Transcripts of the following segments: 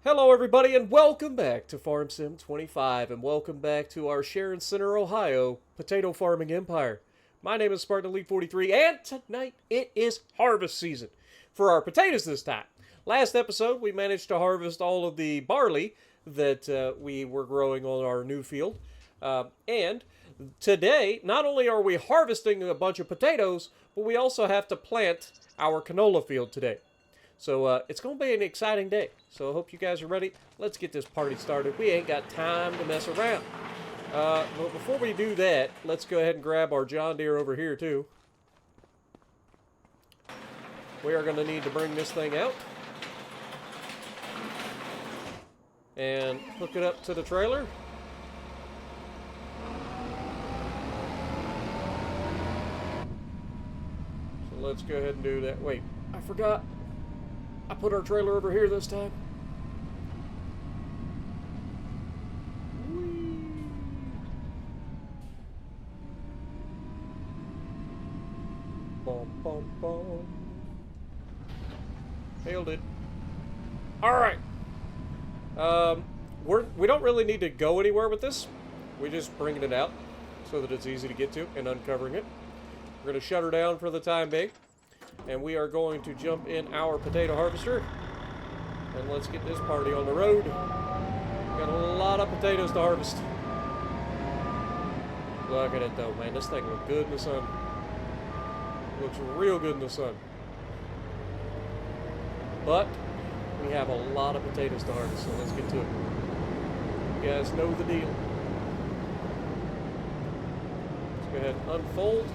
Hello everybody and welcome back to Farm Sim 25 and welcome back to our Sharon Center, Ohio potato farming empire. My name is Spartan Elite 43 and tonight it is harvest season for our potatoes this time. Last episode we managed to harvest all of the barley that we were growing on our new field. And today not only are we harvesting a bunch of potatoes, but we also have to plant our canola field today. So it's going to be an exciting day. So I hope you guys are ready. Let's get this party started. We ain't got time to mess around. But before we do that, let's go ahead and grab our John Deere over here too. We are going to need to bring this thing out and hook it up to the trailer. So let's go ahead and do that. Wait, I forgot. I put our trailer over here this time. Whee. Bum, bum, bum. Nailed it. Alright. We don't really need to go anywhere with this. We're just bringing it out so that it's easy to get to and uncovering it. We're going to shut her down for the time being. And we are going to jump in our potato harvester. And let's get this party on the road. Got a lot of potatoes to harvest. Look at it though, man. This thing looks good in the sun. Looks real good in the sun. But we have a lot of potatoes to harvest, so let's get to it. You guys know the deal. Let's go ahead and unfold.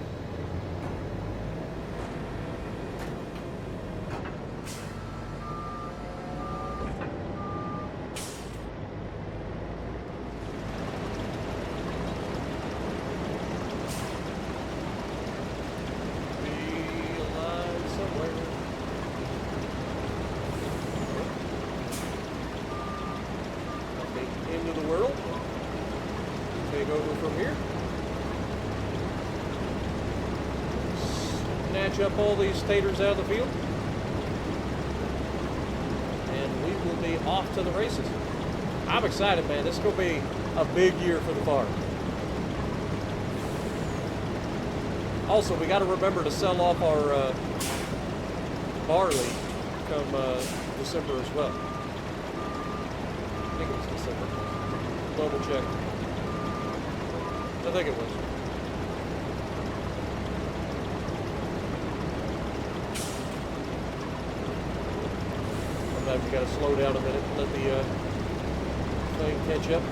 Snatch up all these taters out of the field, and we will be off to the races. I'm excited, man. This is going to be a big year for the farm. Also, we got to remember to sell off our barley come December as well. I think it was December. Double check. I think it was. Sometimes you gotta slow down a minute and let the thing catch up.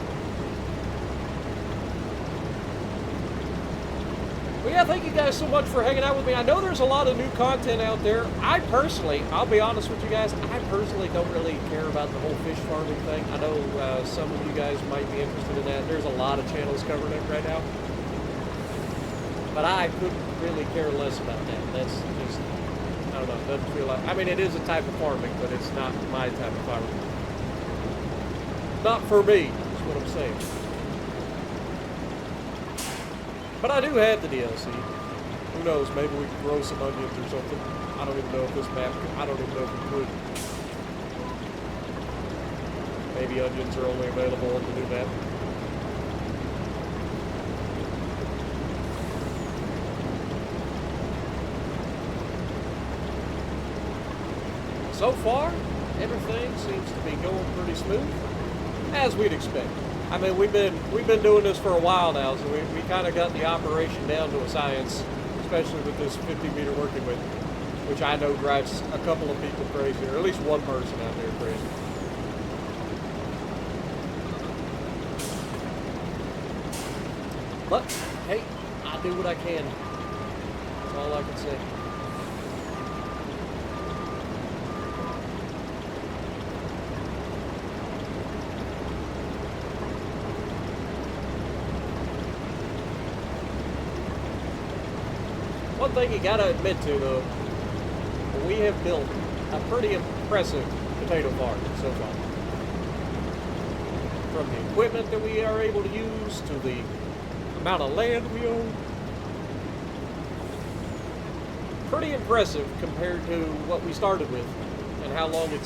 Well, yeah, thank you guys so much for hanging out with me. I know there's a lot of new content out there. I personally, I'll be honest with you guys, I personally don't really care about the whole fish farming thing. I know some of you guys might be interested in that. There's a lot of channels covering it right now. But I couldn't really care less about that. That's just, I don't know, it doesn't feel like, I mean, it is a type of farming, but it's not my type of farming. Not for me, is what I'm saying. But I do have the DLC. Who knows, maybe we can grow some onions or something. I don't even know if this map, I don't even know if we could. Maybe onions are only available on the new map. So far, everything seems to be going pretty smooth, as we'd expect. I mean, we've been doing this for a while now, so we kind of got the operation down to a science, especially with this 50-meter working width, which I know drives a couple of people crazy, or at least one person out there crazy. But hey, I do what I can. That's all I can say. One thing you gotta admit to, though, we have built a pretty impressive potato farm so far. From the equipment that we are able to use to the amount of land we own. Pretty impressive compared to what we started with and how long it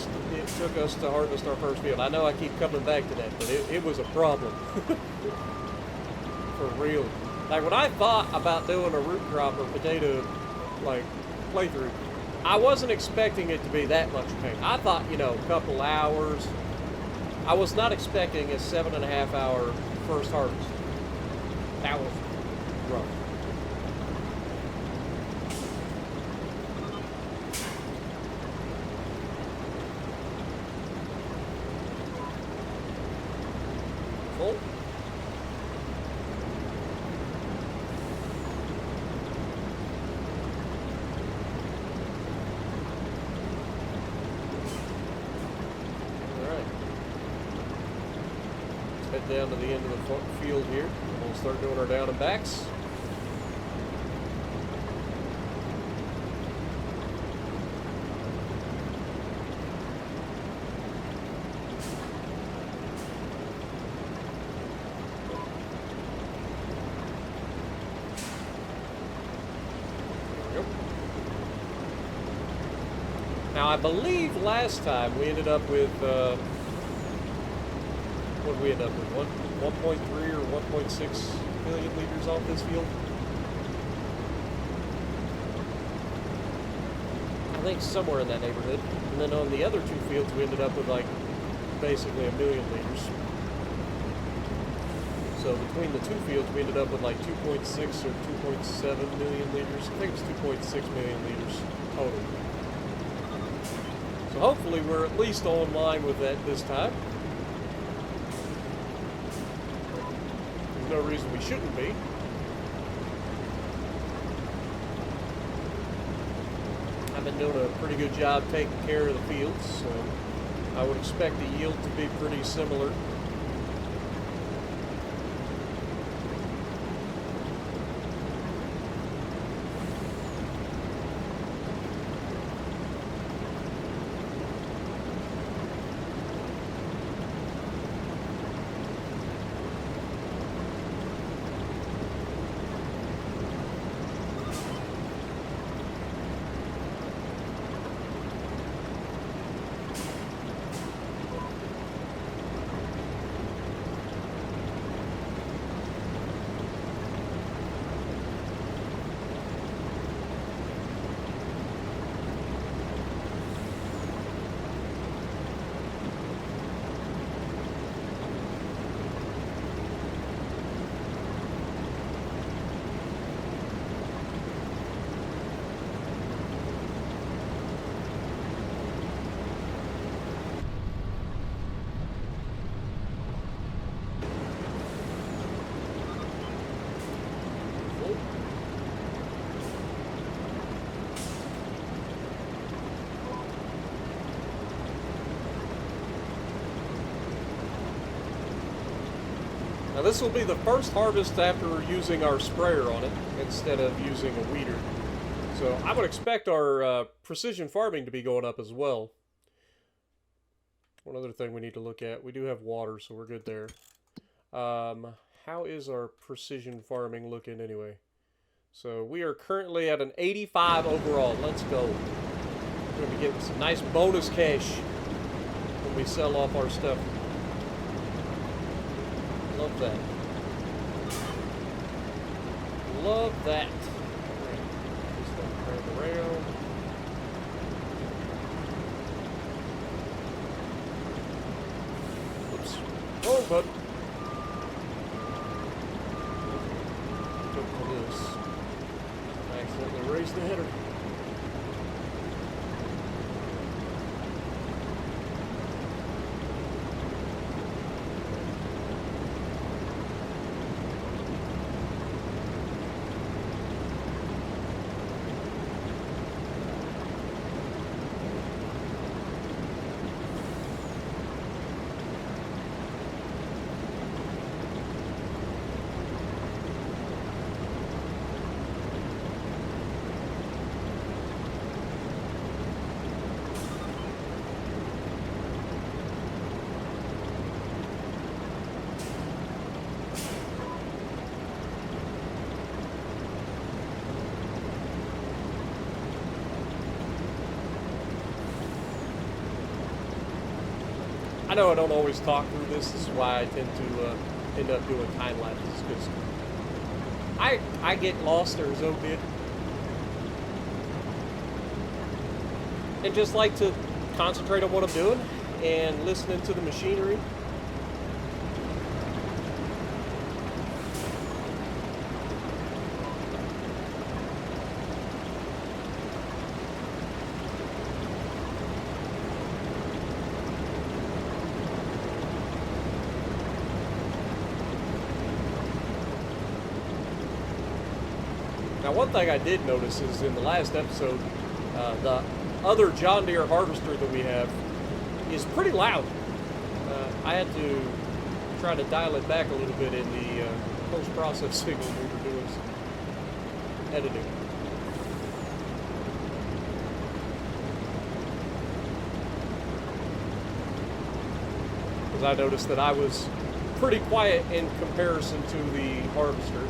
took us to harvest our first field. I know I keep coming back to that, but it was a problem. For real. Like, when I thought about doing a root crop or potato, like, playthrough, I wasn't expecting it to be that much pain. I thought, you know, a couple hours. I was not expecting a 7.5 hour first harvest. That was rough. Full. Head down to the end of the field here. We'll start doing our down and backs. There we go. Now, I believe last time we ended up with what did we end up with? 1.3 or 1.6 million liters off this field? I think somewhere in that neighborhood. And then on the other two fields, we ended up with like basically 1 million liters. So between the two fields, we ended up with like 2.6 or 2.7 million liters. I think it was 2.6 million liters total. So hopefully we're at least on line with that this time. No reason we shouldn't be. I've been doing a pretty good job taking care of the fields, so I would expect the yield to be pretty similar. Now this will be the first harvest after using our sprayer on it instead of using a weeder. So I would expect our precision farming to be going up as well. One other thing we need to look at, we do have water, so we're good there. How is our precision farming looking anyway? So we are currently at an 85 overall. Let's go. We're going to be getting some nice bonus cash when we sell off our stuff. Love that. Love that. Just turn around. Oops. Wrong button. Took for this. I accidentally raised the header. I know I don't always talk through this. This is why I tend to end up doing time lapses, because I get lost there, Zoe did. And just like to concentrate on what I'm doing and listening to the machinery. Now, one thing I did notice is in the last episode, the other John Deere harvester that we have is pretty loud. I had to try to dial it back a little bit in the post-processing when we were doing some editing. Because I noticed that I was pretty quiet in comparison to the harvester.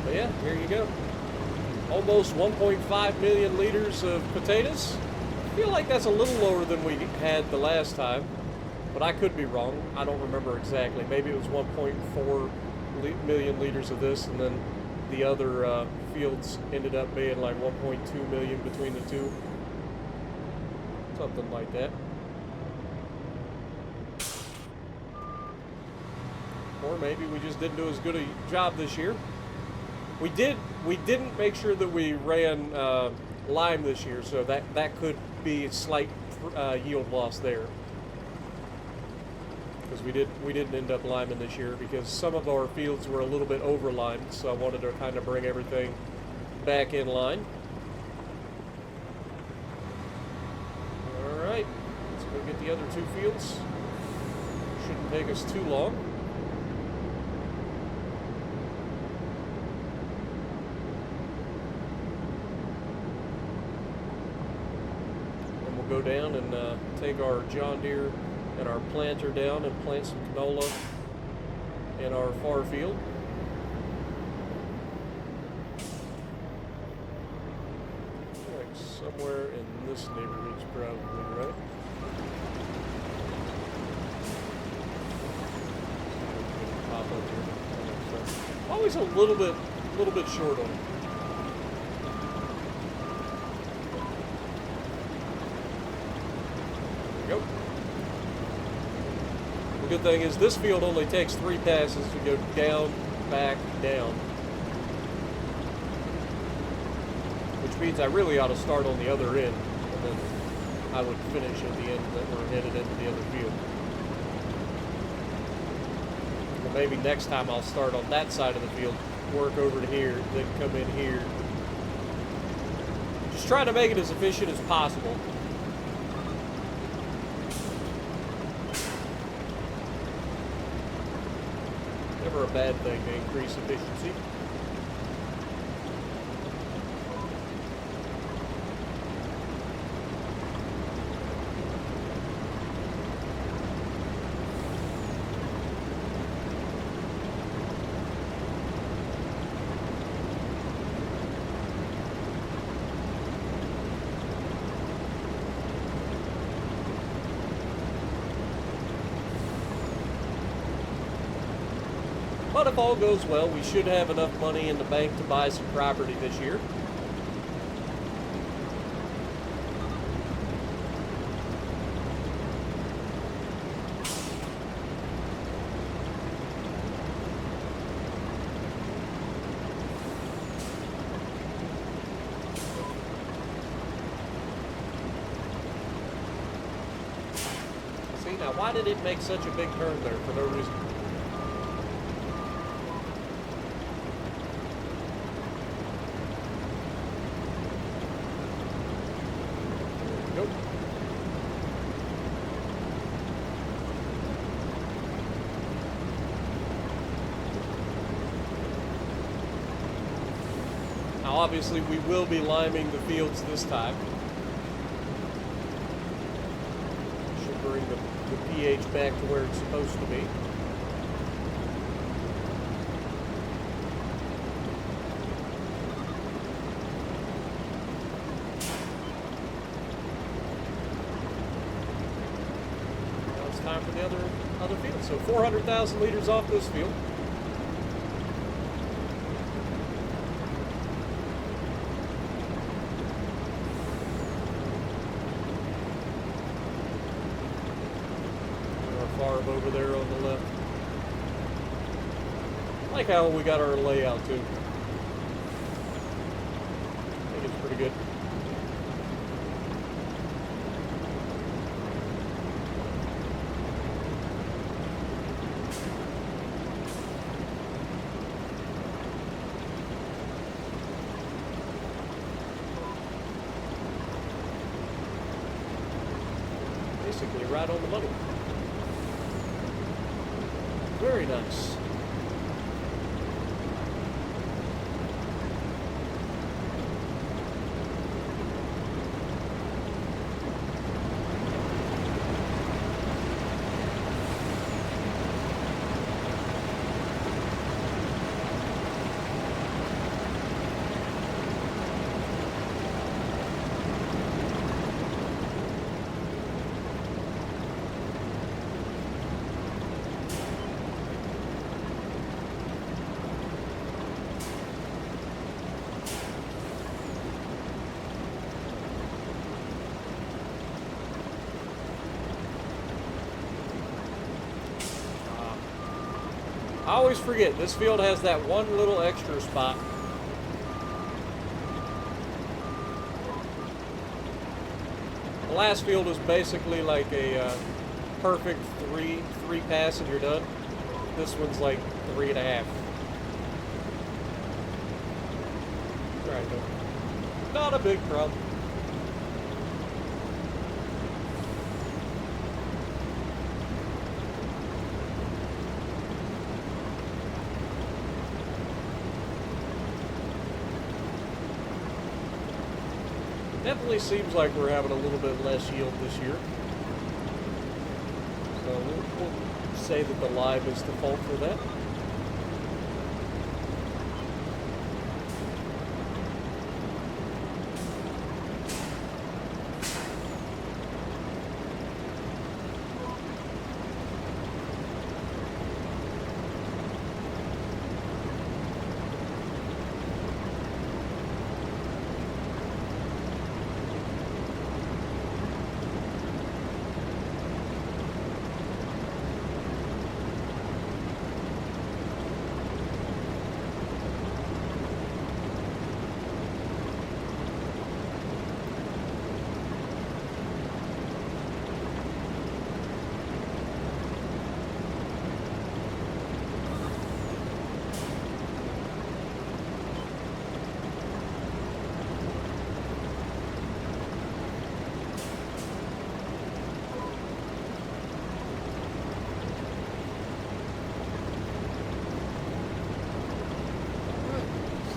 But yeah, here you go. Almost 1.5 million liters of potatoes. I feel like that's a little lower than we had the last time, but I could be wrong. I don't remember exactly. Maybe it was 1.4 million liters of this, and then the other fields ended up being like 1.2 million between the two. Something like that. Or maybe we just didn't do as good a job this year. We didn't make sure that we ran lime this year, so that could be a slight yield loss there. Because we didn't end up liming this year because some of our fields were a little bit over limed, so I wanted to kind of bring everything back in line. All right, let's go get the other two fields. Shouldn't take us too long. Go down and take our John Deere and our planter down and plant some canola in our far field. Like somewhere in this neighborhood's probably right. Pop up here. Always a little bit short on it. Go. The good thing is this field only takes 3 passes to go down, back, down. Which means I really ought to start on the other end, and then I would finish at the end that we're headed into the other field. Well, maybe next time I'll start on that side of the field, work over to here, then come in here. Just trying to make it as efficient as possible. Never a bad thing to increase efficiency. But if all goes well, we should have enough money in the bank to buy some property this year. See, now why did it make such a big turn there for no reason? Nope. Now obviously we will be liming the fields this time. Should bring the pH back to where it's supposed to be. time for the other field. So 400,000 liters off this field. Our farm over there on the left. I like how we got our layout too. I think it's pretty good. Basically right on the money. Very nice. I always forget, this field has that one little extra spot. The last field was basically like a perfect three pass and you're done. This one's like 3.5. Right, not a big problem. Definitely seems like we're having a little bit less yield this year. So we'll say that the live is the fault for that.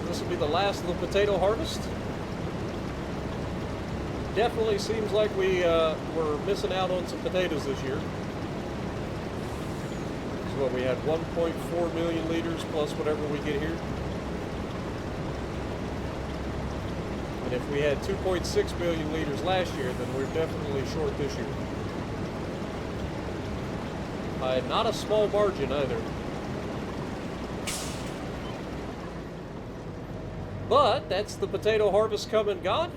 This will be the last of the potato harvest. Definitely seems like we're missing out on some potatoes this year. So what, we had 1.4 million liters plus whatever we get here. And if we had 2.6 million liters last year, then we're definitely short this year. By not a small margin either. But that's the potato harvest come and gone.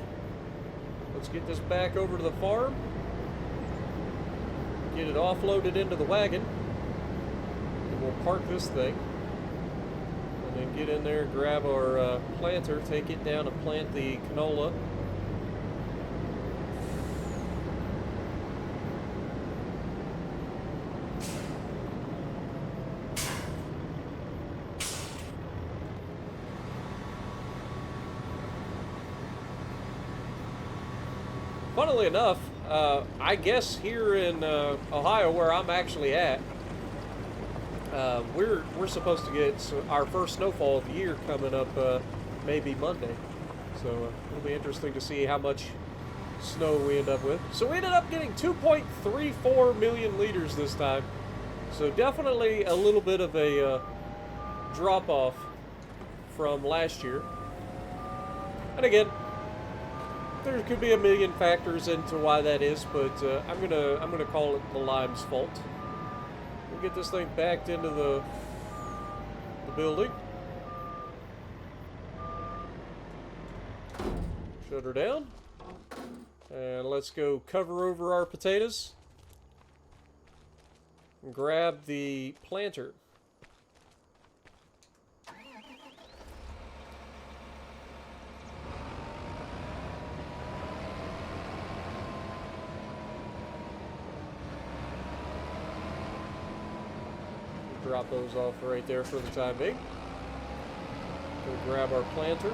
Let's get this back over to the farm. Get it offloaded into the wagon. And we'll park this thing. And then get in there, grab our planter, take it down and plant the canola. Funnily enough, I guess here in Ohio, where I'm actually at, we're supposed to get our first snowfall of the year coming up maybe Monday. So it'll be interesting to see how much snow we end up with. So we ended up getting 2.34 million liters this time. So definitely a little bit of a drop off from last year. And again, There could be a million factors into why that is, but I'm gonna call it the lime's fault. We'll get this thing backed into the building. Shut her down. And let's go cover over our potatoes. And grab the planter. Drop those off right there for the time being. We'll grab our planter.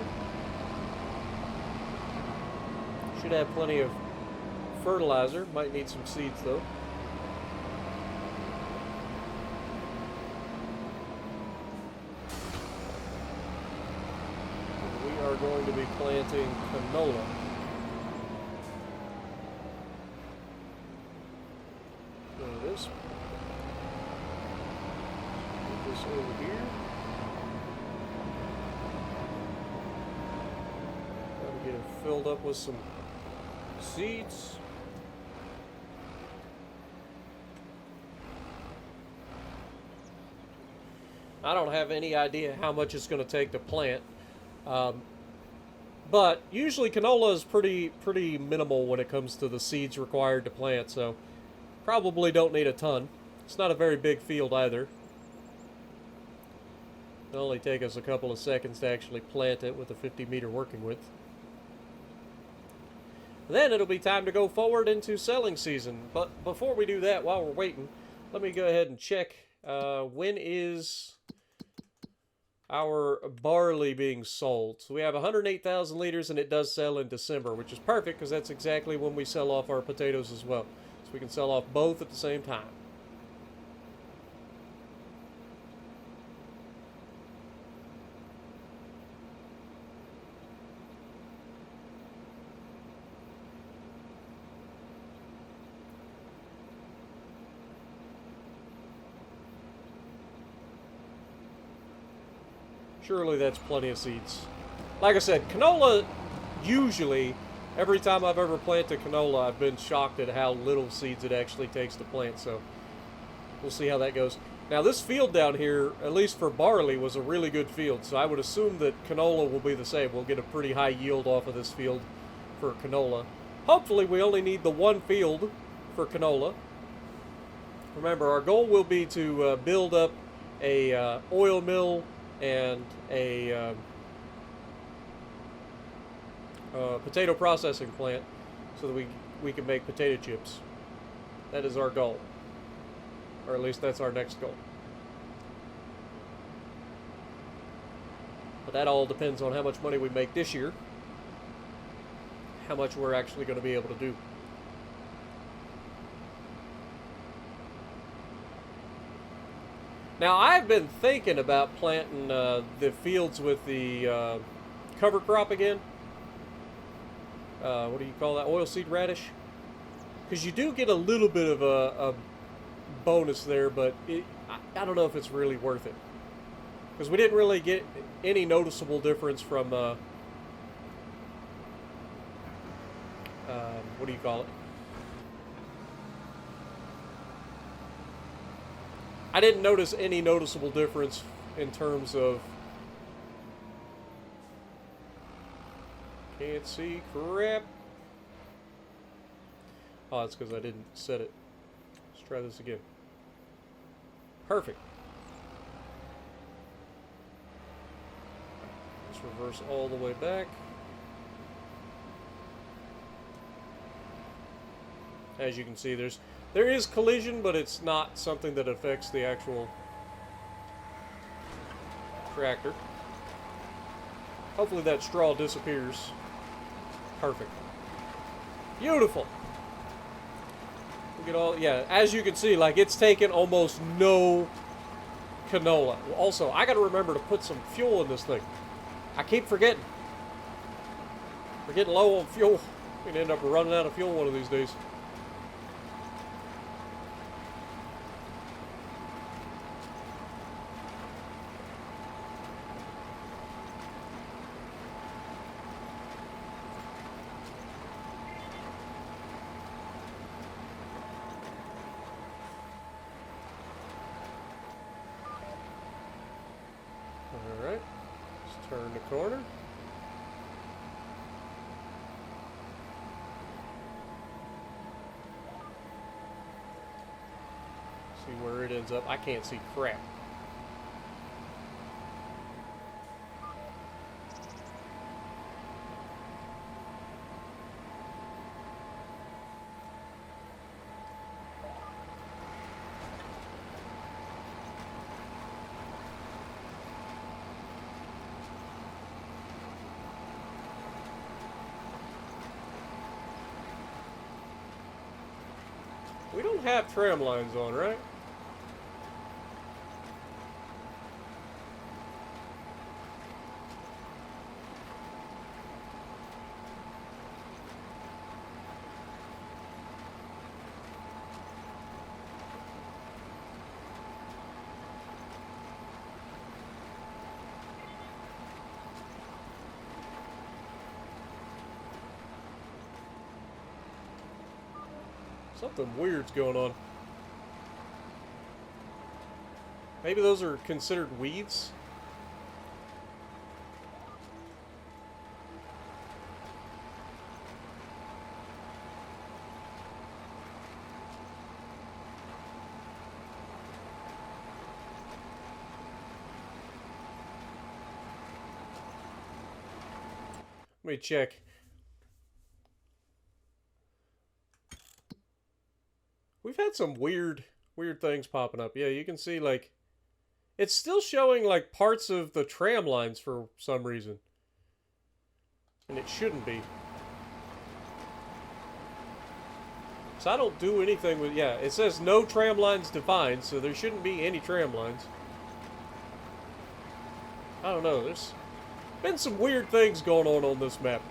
Should have plenty of fertilizer. Might need some seeds though. We are going to be planting canola. There it is. Put this over here. Gotta get it filled up with some seeds. I don't have any idea how much it's going to take to plant, but usually canola is pretty minimal when it comes to the seeds required to plant, so probably don't need a ton. It's not a very big field either. It'll only take us a couple of seconds to actually plant it with a 50-meter working width. Then it'll be time to go forward into selling season. But before we do that, while we're waiting, let me go ahead and check when is our barley being sold. So we have 108,000 liters, and it does sell in December, which is perfect because that's exactly when we sell off our potatoes as well. So we can sell off both at the same time. Surely that's plenty of seeds. Like I said, canola, usually, every time I've ever planted canola, I've been shocked at how little seeds it actually takes to plant, so we'll see how that goes. Now this field down here, at least for barley, was a really good field, so I would assume that canola will be the same. We'll get a pretty high yield off of this field for canola. Hopefully we only need the one field for canola. Remember, our goal will be to build up a oil mill and a potato processing plant so that we can make potato chips. That is our goal. Or at least that's our next goal. But that all depends on how much money we make this year, how much we're actually going to be able to do. Now, I've been thinking about planting the fields with the cover crop again. What do you call that? Oilseed radish? Because you do get a little bit of a bonus there, but I don't know if it's really worth it. Because we didn't really get any noticeable difference from, what do you call it? I didn't notice any noticeable difference in terms of... Can't see crap. Oh, that's because I didn't set it. Let's try this again. Perfect. Let's reverse all the way back. As you can see, there is collision, but it's not something that affects the actual tractor. Hopefully that straw disappears. Perfect. Beautiful. Look at all, yeah, as you can see, like, it's taken almost no canola. Also, I gotta remember to put some fuel in this thing. I keep forgetting. We're getting low on fuel. We're gonna end up running out of fuel one of these days. the corner. See where it ends up. I can't see crap. We don't have tram lines on, right? Something weird's going on. Maybe those are considered weeds? Let me check. We've had some weird things popping up. Yeah, you can see, like, it's still showing, like, parts of the tram lines for some reason. And it shouldn't be. So I don't do anything with, yeah, it says no tram lines defined, so there shouldn't be any tram lines. I don't know, there's been some weird things going on this map.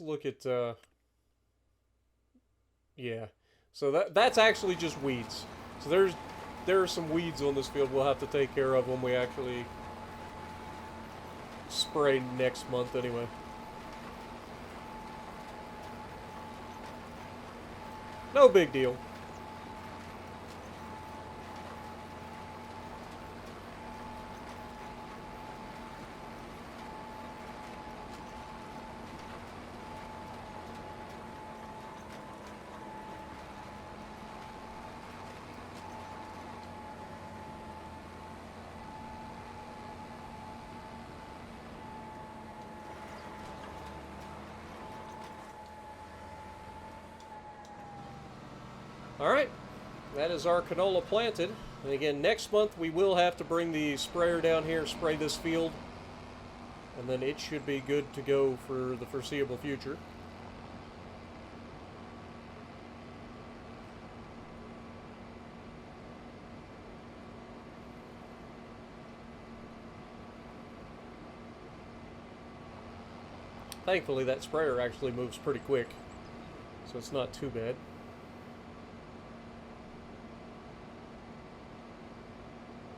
Let's look at, yeah. So that's actually just weeds. So there are some weeds on this field we'll have to take care of when we actually spray next month anyway. No big deal. Alright, that is our canola planted. And again, next month we will have to bring the sprayer down here, spray this field, and then it should be good to go for the foreseeable future. Thankfully, that sprayer actually moves pretty quick, so it's not too bad.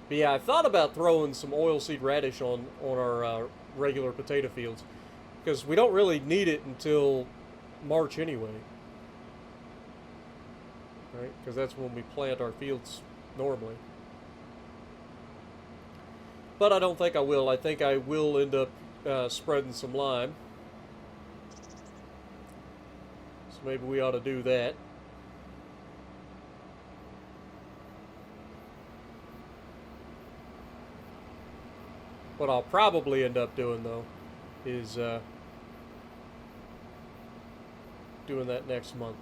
But yeah, I thought about throwing some oilseed radish on our regular potato fields, because we don't really need it until March anyway. Right? Because that's when we plant our fields normally. But I don't think I will. I think I will end up spreading some lime. So maybe we ought to do that. What I'll probably end up doing, though, is doing that next month.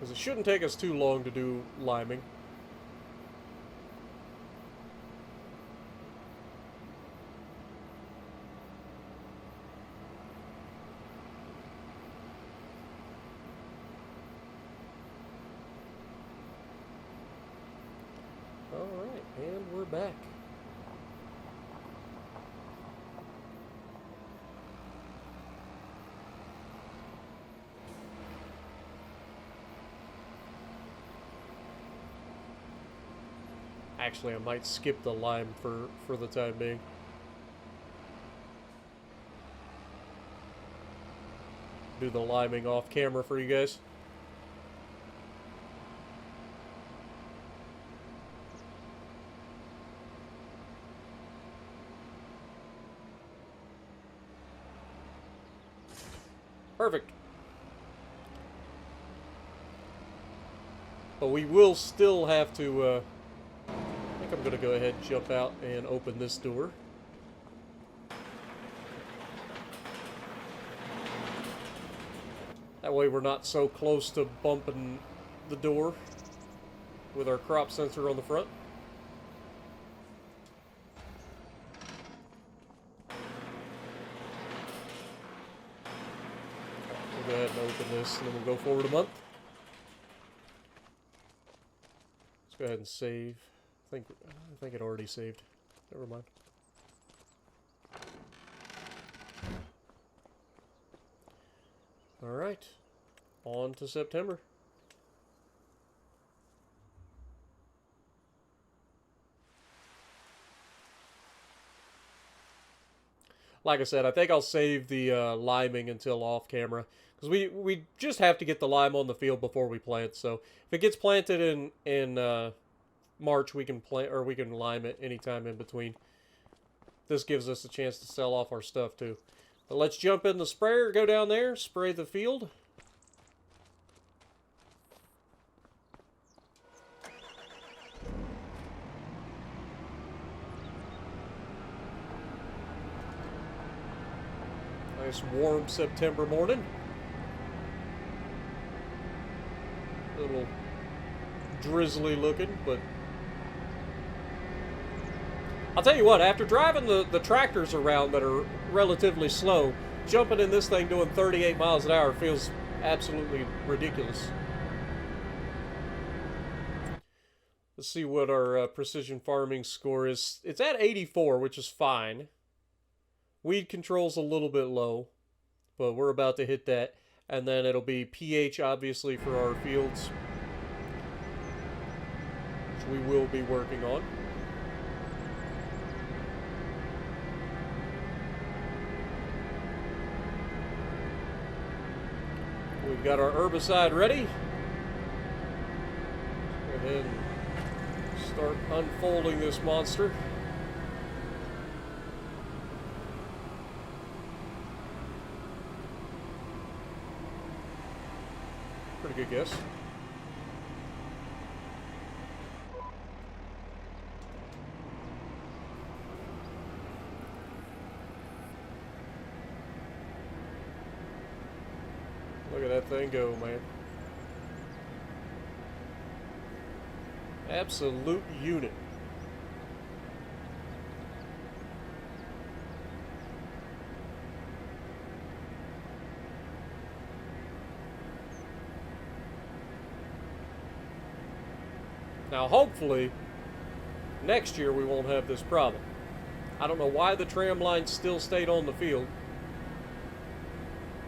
Because it shouldn't take us too long to do liming. Alright, and we're back. Actually, I might skip the lime for the time being. Do the liming off camera for you guys. Perfect. But we will still have to, I think I'm going to go ahead and jump out and open this door. That way we're not so close to bumping the door with our crop sensor on the front. We'll go ahead and open this and then we'll go forward a month. Let's go ahead and save. I think it already saved. Never mind. Alright. On to September. Like I said, I think I'll save the liming until off camera. Because we just have to get the lime on the field before we plant. So if it gets planted in March, we can plant, or we can lime it anytime in between. This gives us a chance to sell off our stuff too. But let's jump in the sprayer, go down there, spray the field. Nice warm September morning. A little drizzly looking, but I'll tell you what, after driving the tractors around that are relatively slow, jumping in this thing doing 38 miles an hour feels absolutely ridiculous. Let's see what our precision farming score is. It's at 84, which is fine. Weed control's a little bit low, but we're about to hit that. And then it'll be pH, obviously, for our fields, which we will be working on. We've got our herbicide ready. Let's go ahead and start unfolding this monster. Pretty good guess. Look at that thing go, man. Absolute unit. Now, hopefully, next year we won't have this problem. I don't know why the tram line still stayed on the field,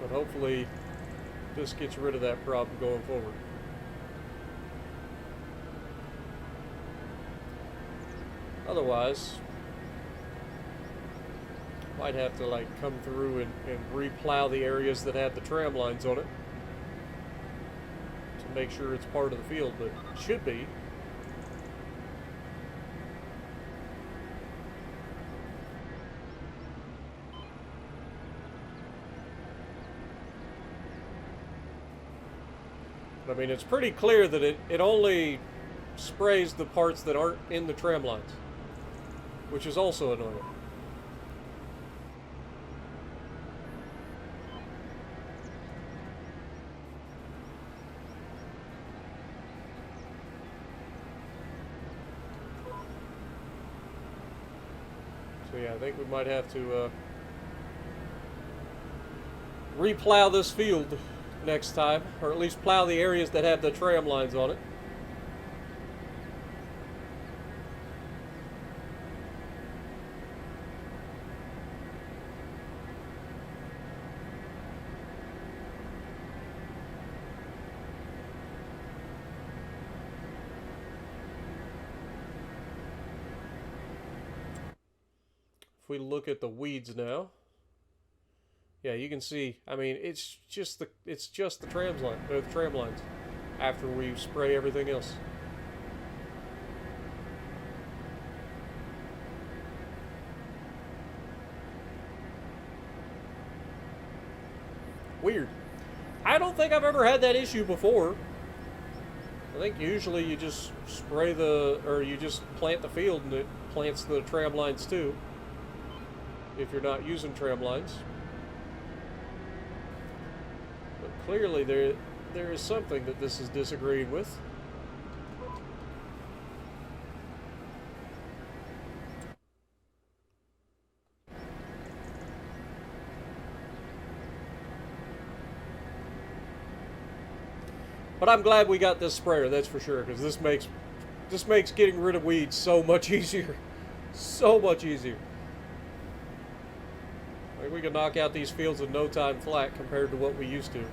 but hopefully this gets rid of that problem going forward. Otherwise, might have to like come through and re-plow the areas that have the tram lines on it to make sure it's part of the field, but it should be. I mean, it's pretty clear that it only sprays the parts that aren't in the tram lines, which is also annoying. Yeah, I think we might have to replow this field next time, or at least plow the areas that have the tram lines on it. If we look at the weeds now, yeah, you can see. I mean, it's just the tram lines after we spray everything else. Weird. I don't think I've ever had that issue before. I think usually you just you just plant the field and it plants the tram lines too, if you're not using tram lines. But clearly there is something that this is disagreeing with. But I'm glad we got this sprayer, that's for sure, because this makes getting rid of weeds so much easier. So much easier. Like, we can knock out these fields in no time flat compared to what we used to.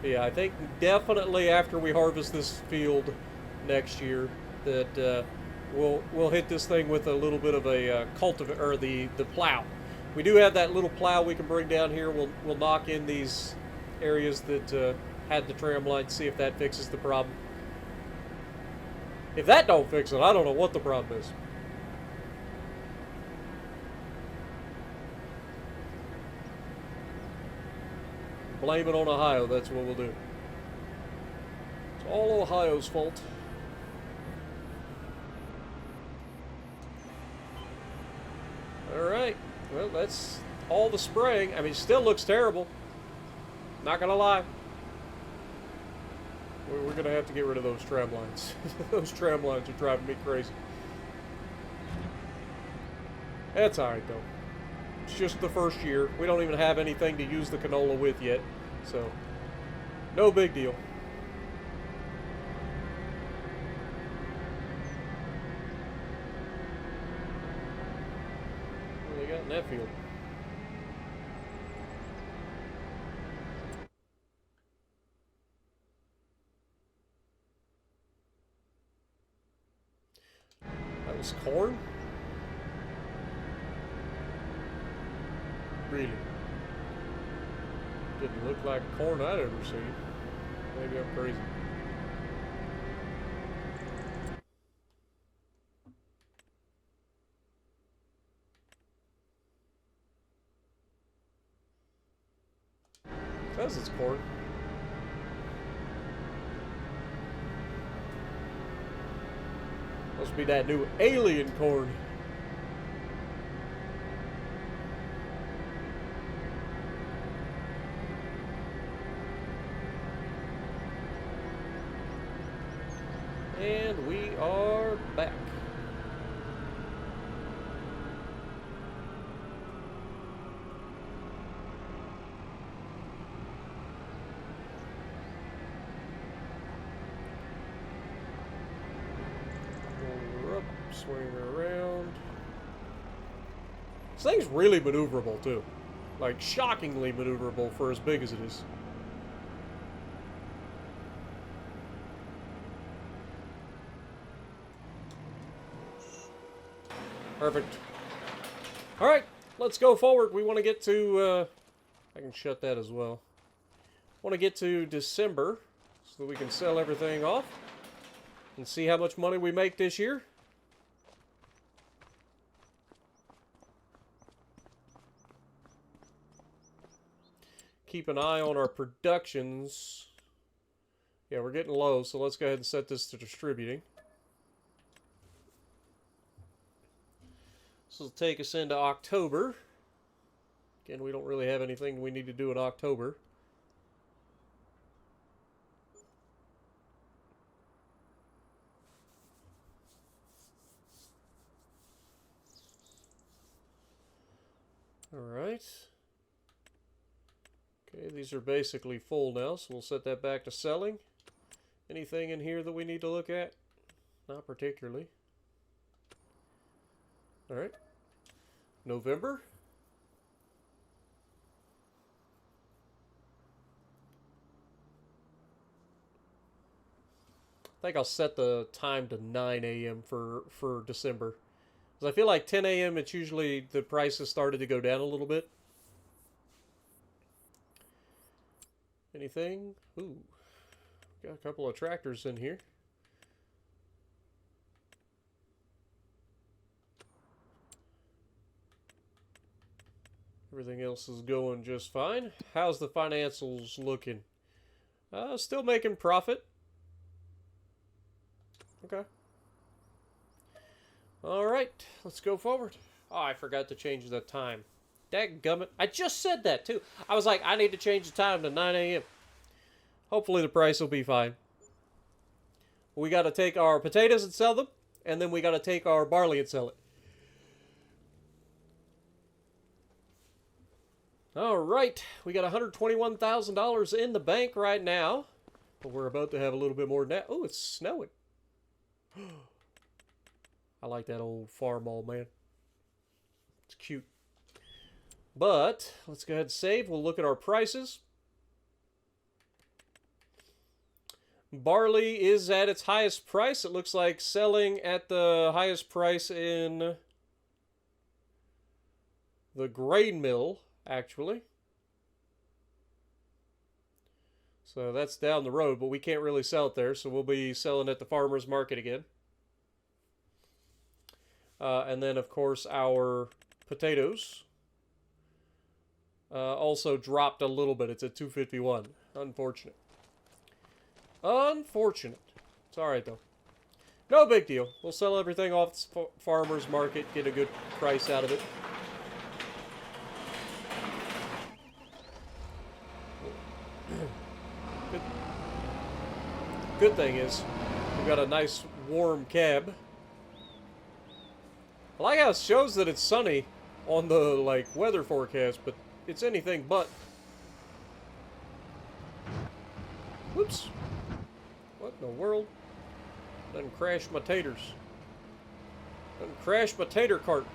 Yeah, I think definitely after we harvest this field next year that we'll hit this thing with a little bit of a cultivator, or the plow. We do have that little plow we can bring down here. We'll knock in these areas that had the tram line, see if that fixes the problem. If that don't fix it, I don't know what the problem is. Blame it on Ohio, that's what we'll do. It's all Ohio's fault. Alright, well, that's all the spraying. I mean, it still looks terrible. Not gonna lie. We're gonna have to get rid of those tram lines. Those tram lines are driving me crazy. That's alright though. It's just the first year. We don't even have anything to use the canola with yet. So, no big deal. What do they got in that field? That was corn? Really? Didn't look like corn I'd ever seen. Maybe I'm crazy. Says it's corn. Must be that new alien corn. And we are back. We're up, swing around. This thing's really maneuverable too. Like, shockingly maneuverable for as big as it is. Perfect. Alright, let's go forward. We want to get to, I can shut that as well. Want to get to December so that we can sell everything off and see how much money we make this year. Keep an eye on our productions. Yeah, we're getting low, so let's go ahead and set this to distributing. This will take us into October. Again, we don't really have anything we need to do in October. Okay, these are basically full now, so we'll set that back to selling. Anything in here that we need to look at? Not particularly. Alright. November. I think I'll set the time to 9 a.m. for December. Because I feel like 10 a.m. it's usually the prices started to go down a little bit. Anything? Ooh. Got a couple of tractors in here. Everything else is going just fine. How's the financials looking? Still making profit. Okay. Alright, let's go forward. Oh, I forgot to change the time. Dadgummit. I just said that too. I was like, I need to change the time to 9 a.m. Hopefully the price will be fine. We got to take our potatoes and sell them, and then we got to take our barley and sell it. Alright, we got $121,000 in the bank right now. But we're about to have a little bit more than that. Oh, it's snowing. I like that old farm mall, man. It's cute. But, let's go ahead and save. We'll look at our prices. Barley is at its highest price. It looks like selling at the highest price in the grain mill, actually. So that's down the road, but we can't really sell it there, so we'll be selling at the farmer's market again. And then, of course, our potatoes also dropped a little bit. It's at 251. Unfortunate. Unfortunate. It's alright, though. No big deal. We'll sell everything off the farmer's market, get a good price out of it. Good thing is, we've got a nice warm cab. I like how it shows that it's sunny on the, weather forecast, but it's anything but. Whoops. What in the world? Done crashed my taters. Done crashed my tater cart.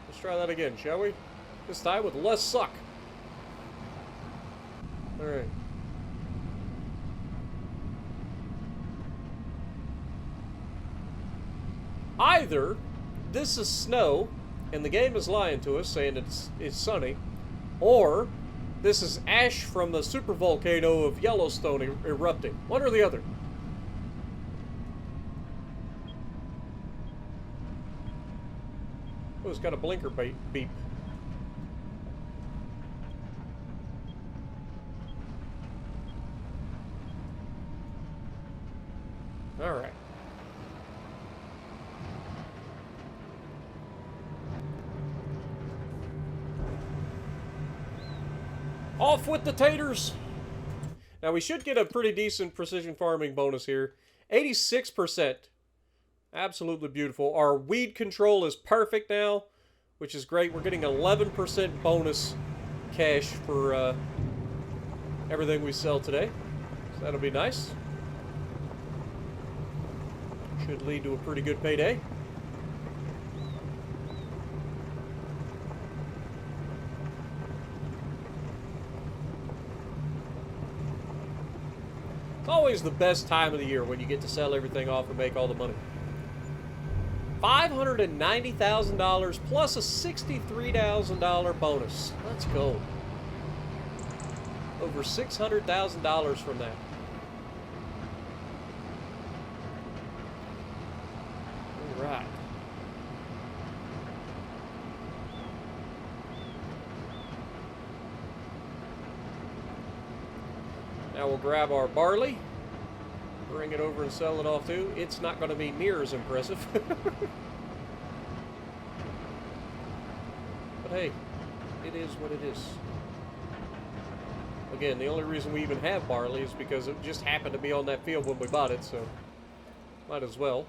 Let's try that again, shall we? This time with less suck. Alright. Either this is snow and the game is lying to us saying it's sunny, or this is ash from the supervolcano of Yellowstone erupting. One or the other. Oh, it's got a blinker beep. Alright. Off with the taters! Now we should get a pretty decent precision farming bonus here. 86%. Absolutely beautiful. Our weed control is perfect now, which is great. We're getting 11% bonus cash for everything we sell today. So that'll be nice. Should lead to a pretty good payday. It's always the best time of the year when you get to sell everything off and make all the money. $590,000 plus a $63,000 bonus. Let's go. Over $600,000 from that. All right. Now we'll grab our barley, bring it over and sell it off too. It's not going to be near as impressive. But hey, it is what it is. Again, the only reason we even have barley is because it just happened to be on that field when we bought it, so might as well.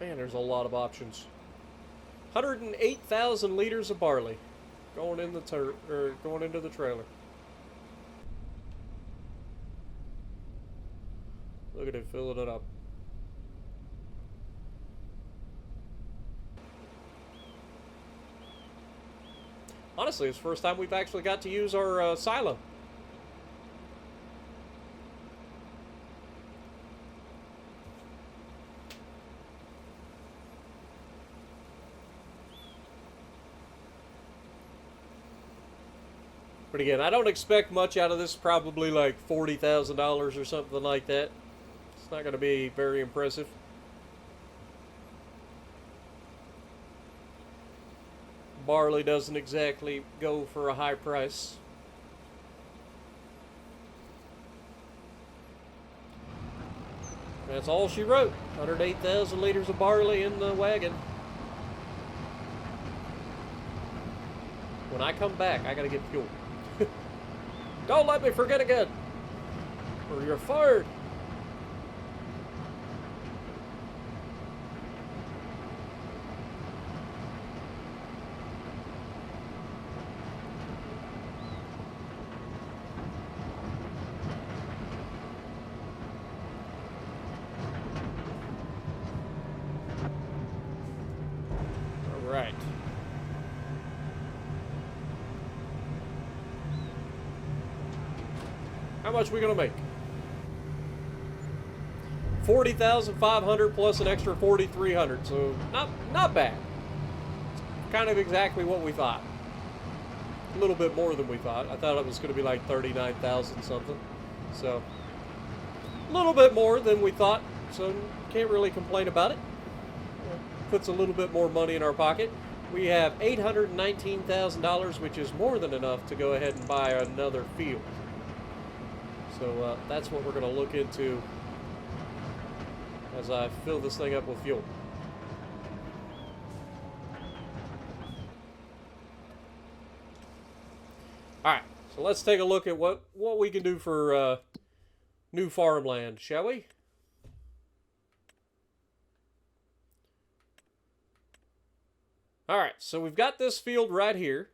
Man, there's a lot of options. 108,000 liters of barley going in the going into the trailer. Look at it filling it up. Honestly, it's the first time we've actually got to use our silo. But again, I don't expect much out of this, probably like $40,000 or something like that. It's not going to be very impressive. Barley doesn't exactly go for a high price. That's all she wrote. 108,000 liters of barley in the wagon. When I come back, I gotta get fuel. Don't let me forget again, or you're fired. All right. How much are we gonna make? 40,500 plus an extra 4,300. So not bad. It's kind of exactly what we thought. A little bit more than we thought. I thought it was gonna be like 39,000 something. So a little bit more than we thought. So can't really complain about it. Puts a little bit more money in our pocket. We have $819,000, which is more than enough to go ahead and buy another field. So that's what we're going to look into as I fill this thing up with fuel. Alright, so let's take a look at what we can do for new farmland, shall we? Alright, so we've got this field right here.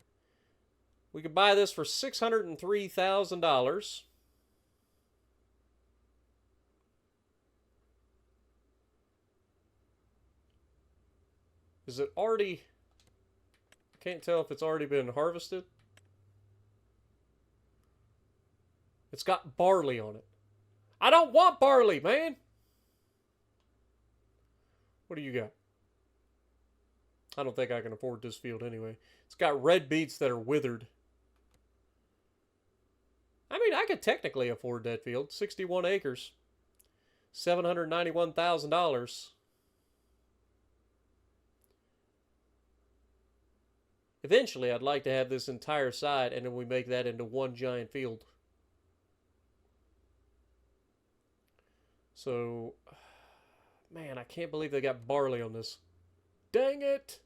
We could buy this for $603,000. Is it already... I can't tell if it's already been harvested. It's got barley on it. I don't want barley, man! What do you got? I don't think I can afford this field anyway. It's got red beets that are withered. I mean, I could technically afford that field. 61 acres. $791,000. Eventually, I'd like to have this entire side, and then we make that into one giant field. So, man, I can't believe they got barley on this. Dang it!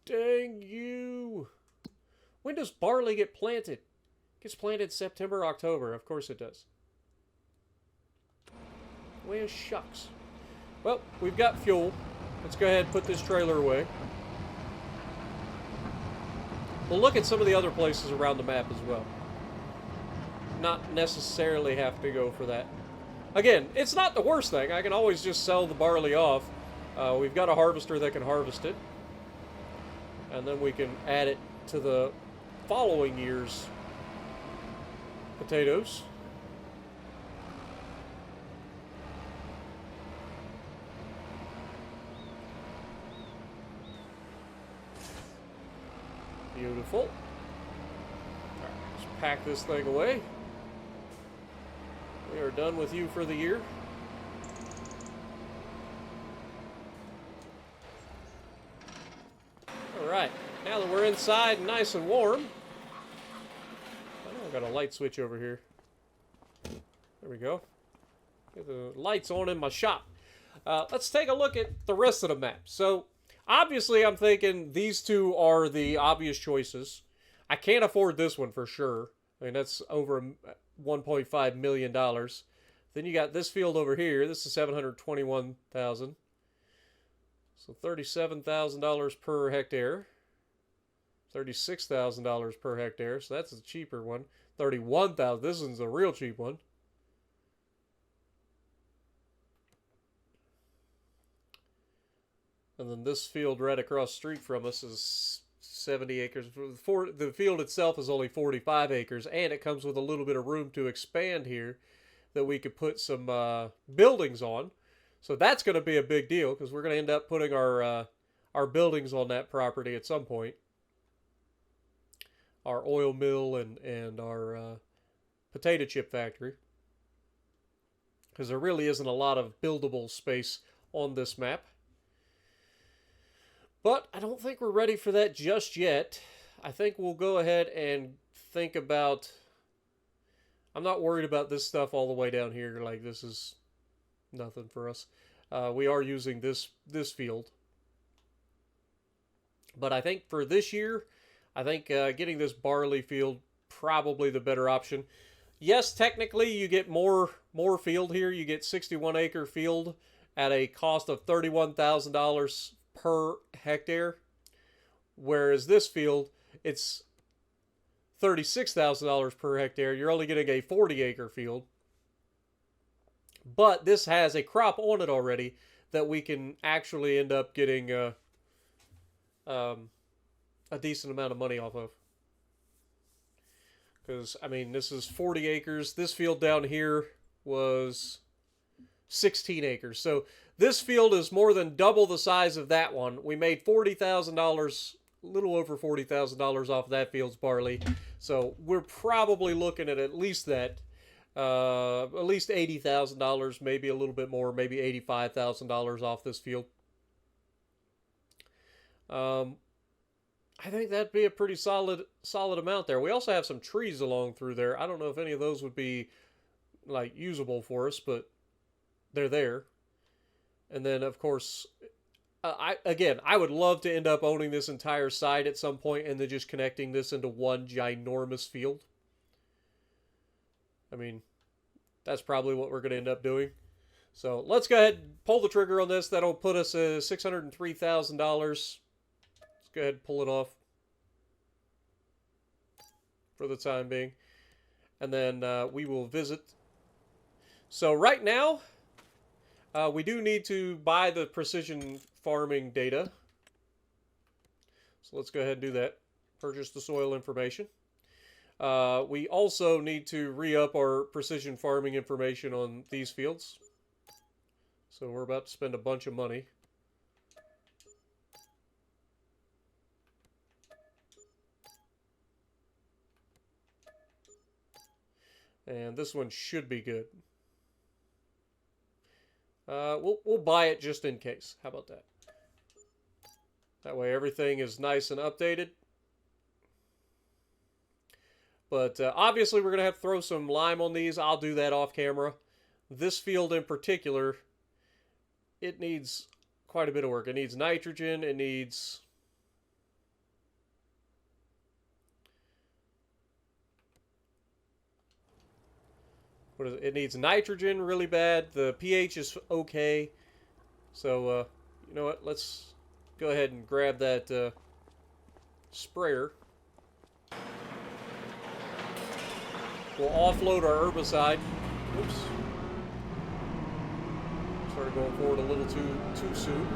Dang you! When does barley get planted? It gets planted September, October. Of course it does. Well, shucks. Well, we've got fuel. Let's go ahead and put this trailer away. We'll look at some of the other places around the map as well. Not necessarily have to go for that. Again, it's not the worst thing. I can always just sell the barley off. We've got a harvester that can harvest it. And then we can add it to the following year's potatoes. Beautiful. All right, let's pack this thing away. We are done with you for the year. All right, now that we're inside nice and warm, I've got a light switch over here. There we go. Get the lights on in my shop. Let's take a look at the rest of the map. So, obviously, I'm thinking these two are the obvious choices. I can't afford this one for sure. I mean, that's over $1.5 million. I Then you got this field over here. This is 721,000. So $37,000 per hectare. $36,000 per hectare. So that's a cheaper one. 31,000. This one's a real cheap one. And then this field right across the street from us is 70 acres. The field itself is only 45 acres, and it comes with a little bit of room to expand here that we could put some buildings on. So that's going to be a big deal because we're going to end up putting our buildings on that property at some point. Our oil mill and our potato chip factory. Because there really isn't a lot of buildable space on this map. But I don't think we're ready for that just yet. I think we'll go ahead and think about... I'm not worried about this stuff all the way down here. Like, this is nothing for us. We are using this field. But I think for this year, I think getting this barley field probably the better option. Yes, technically you get more field here. You get 61 acre field at a cost of $31,000 per hectare, whereas this field, it's $36,000 per hectare. You're only getting a 40 acre field, but this has a crop on it already that we can actually end up getting a decent amount of money off of. Because, I mean, this is 40 acres. This field down here was 16 acres. So this field is more than double the size of that one. We made $40,000, a little over $40,000 off of that field's barley. So we're probably looking at least that, at least $80,000, maybe a little bit more, maybe $85,000 off this field. I think that'd be a pretty solid amount there. We also have some trees along through there. I don't know if any of those would be like usable for us, but they're there. And then, of course, I would love to end up owning this entire site at some point and then just connecting this into one ginormous field. I mean, that's probably what we're going to end up doing. So let's go ahead and pull the trigger on this. That'll put us at $603,000. Let's go ahead and pull it off for the time being. And then we will visit. So right now, we do need to buy the precision farming data. So let's go ahead and do that. Purchase the soil information. We also need to re-up our precision farming information on these fields. So we're about to spend a bunch of money. And this one should be good. We'll buy it just in case. How about that? That way everything is nice and updated. But obviously we're going to have to throw some lime on these. I'll do that off camera. This field in particular, it needs quite a bit of work. It needs nitrogen. It needs... what is it? It needs nitrogen really bad. The pH is okay. So, you know what? Let's go ahead and grab that sprayer. We'll offload our herbicide. Oops. Started going forward a little too soon.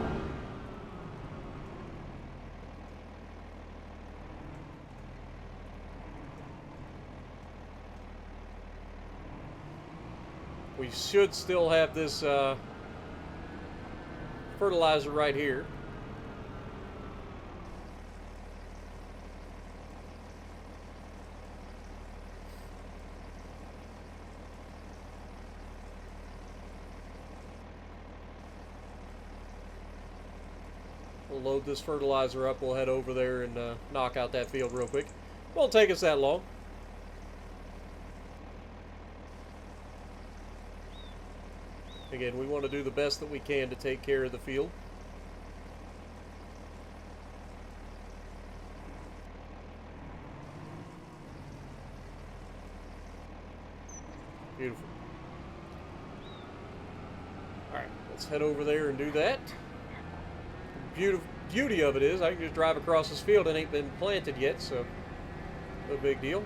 We should still have this fertilizer right here. We'll load this fertilizer up. We'll head over there and knock out that field real quick. Won't take us that long. Again, we want to do the best that we can to take care of the field. Beautiful. let's head over there and do that. Beauty of it is I can just drive across this field. It ain't been planted yet, so no big deal.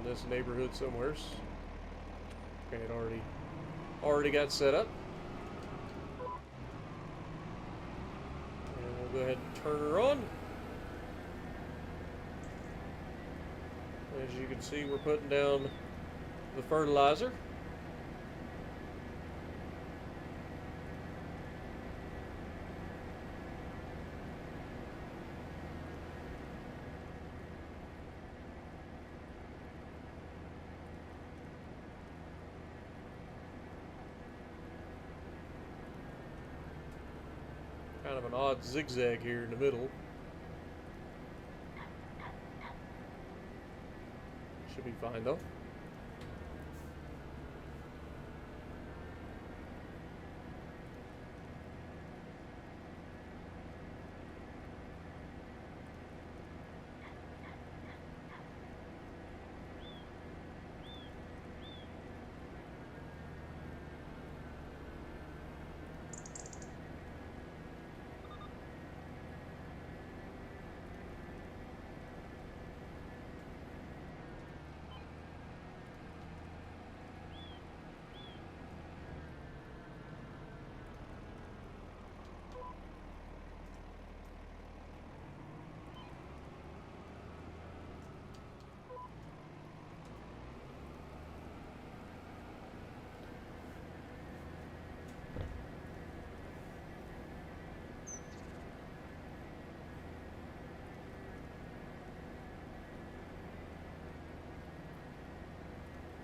This neighborhood somewhere. Okay, it already got set up. And we'll go ahead and turn her on. As you can see, we're putting down the fertilizer. Kind of an odd zigzag here in the middle. Should be fine though.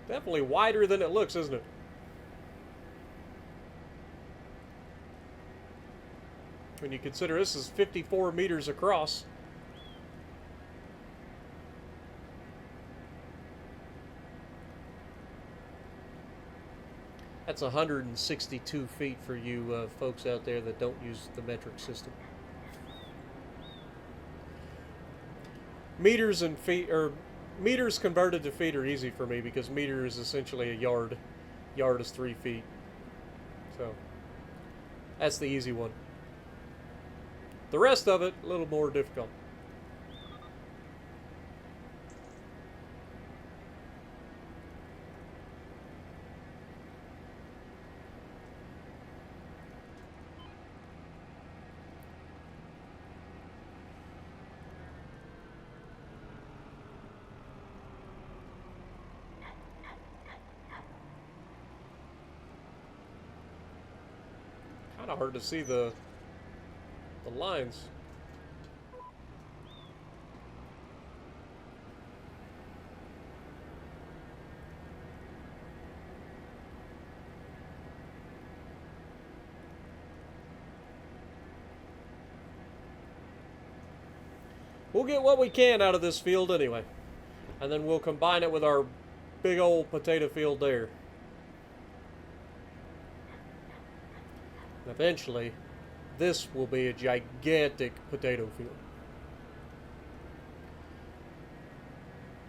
Definitely wider than it looks, isn't it? When you consider this is 54 meters across. That's 162 feet for you folks out there that don't use the metric system. Meters and feet, or meters converted to feet, are easy for me because meter is essentially a yard. Yard is 3 feet. So that's the easy one. The rest of it, a little more difficult. Kind of hard to see the lines. We'll get what we can out of this field anyway, and then we'll combine it with our big old potato field there. Eventually, this will be a gigantic potato field,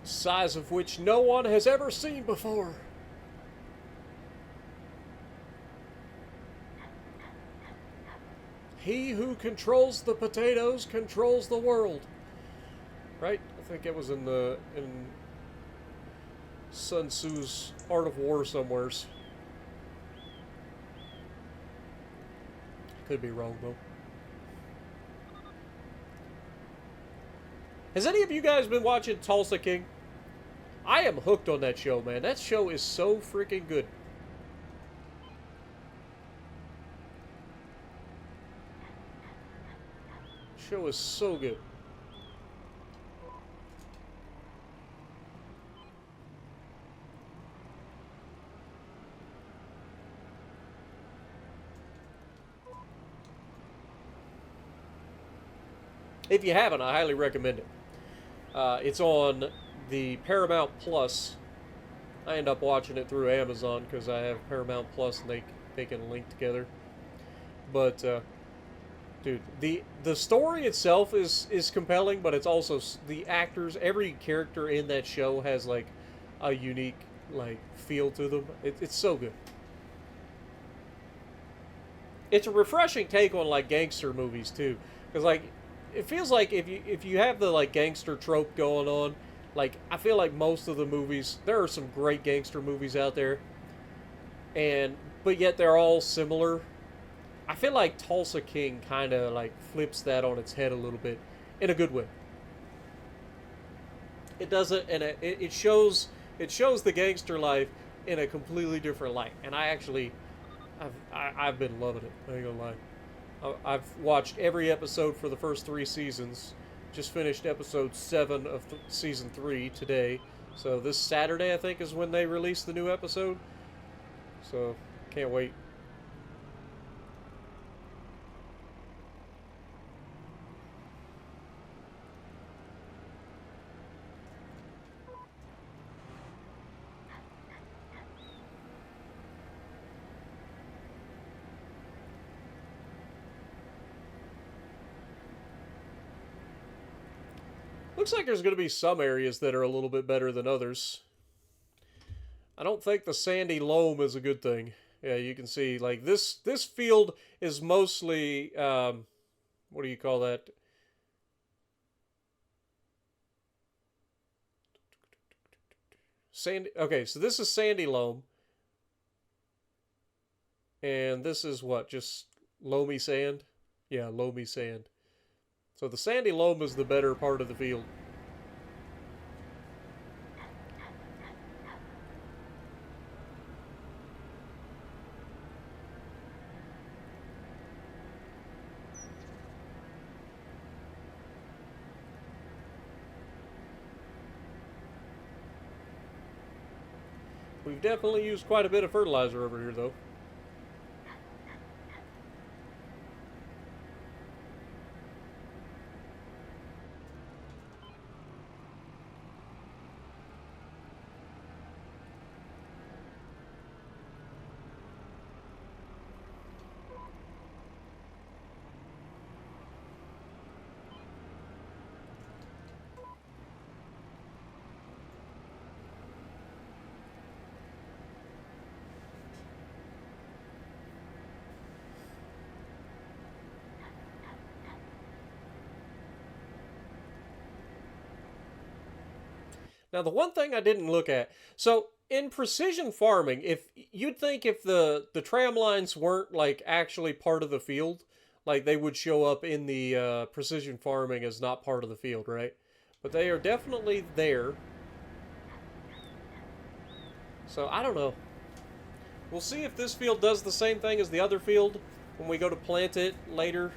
size of which no one has ever seen before. He who controls the potatoes controls the world. Right? I think it was in Sun Tzu's Art of War somewheres. Could be wrong though. Has any of you guys been watching Tulsa King? I am hooked on that show, man. That show is so freaking good. Show is so good. If you haven't, I highly recommend it. It's on the Paramount Plus. I end up watching it through Amazon because I have Paramount Plus and they can link together. But dude, the story itself is compelling, but it's also the actors. Every character in that show has like a unique like feel to them. It's so good. It's a refreshing take on like gangster movies too, because like it feels like if you have the like gangster trope going on, like I feel like most of the movies, there are some great gangster movies out there, and but yet they're all similar. I feel like Tulsa King kind of like flips that on its head a little bit, in a good way. It doesn't, and it shows the gangster life in a completely different light, and I've been loving it. I ain't gonna lie. I've watched every episode for the first 3 seasons. Just finished episode 7 of season 3 today. So this Saturday, I think, is when they release the new episode. So can't wait. Looks like there's going to be some areas that are a little bit better than others. I don't think the sandy loam is a good thing. Yeah, you can see like this field is mostly what do you call that? Sandy. Okay, so this is sandy loam, and this is what, just loamy sand. Yeah, loamy sand. So the sandy loam is the better part of the field. We've definitely used quite a bit of fertilizer over here, though. Now, the one thing I didn't look at, so in precision farming, if you'd think if the tram lines weren't like actually part of the field, like they would show up in the precision farming as not part of the field, right? But they are definitely there. So I don't know. We'll see if this field does the same thing as the other field when we go to plant it later.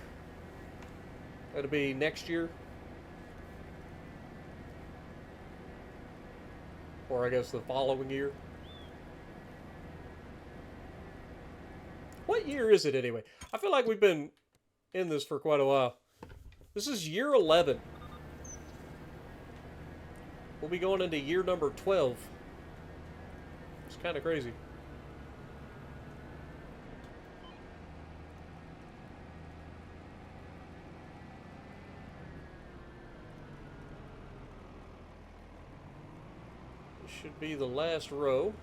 That'll be next year. Or I guess the following year. What year is it anyway? I feel like we've been in this for quite a while. This is year 11. We'll be going into year number 12. It's kind of crazy. This should be the last row.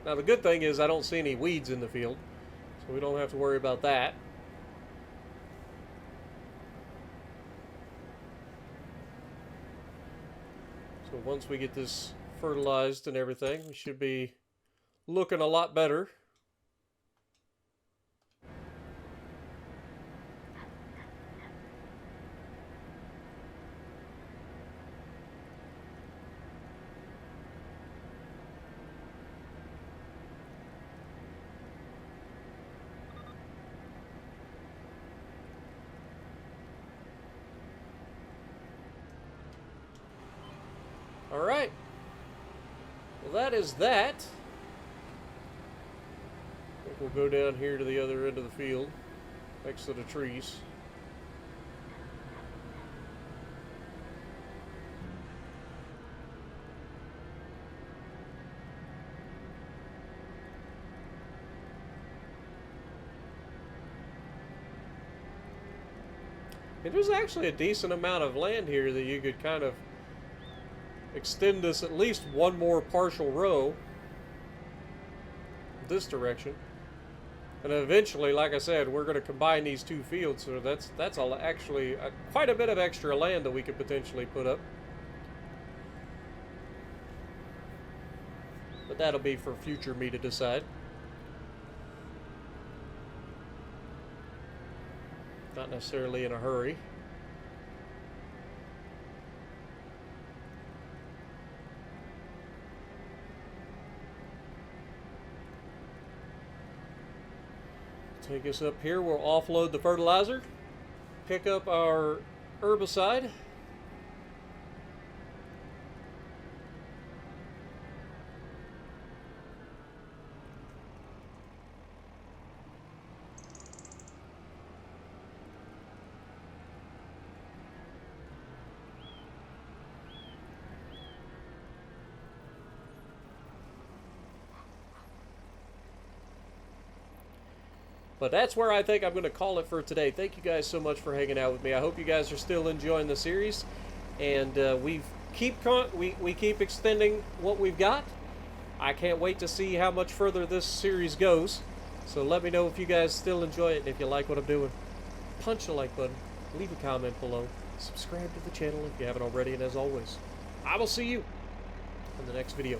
Now the good thing is I don't see any weeds in the field, so we don't have to worry about that. So once we get this fertilized and everything, we should be looking a lot better. Alright. Well, that is that. I think we'll go down here to the other end of the field, next to the trees. There's actually a decent amount of land here that you could kind of extend this at least one more partial row this direction. And eventually, like I said, we're going to combine these two fields, so that's actually quite a bit of extra land that we could potentially put up. But that'll be for future me to decide. Not necessarily in a hurry. Take us up here. We'll offload the fertilizer, pick up our herbicide. But that's where I think I'm going to call it for today. Thank you guys so much for hanging out with me. I hope you guys are still enjoying the series, and we keep extending what we've got. I can't wait to see how much further this series goes. So let me know if you guys still enjoy it, and if you like what I'm doing. Punch the like button, leave a comment below, subscribe to the channel if you haven't already, and as always, I will see you in the next video.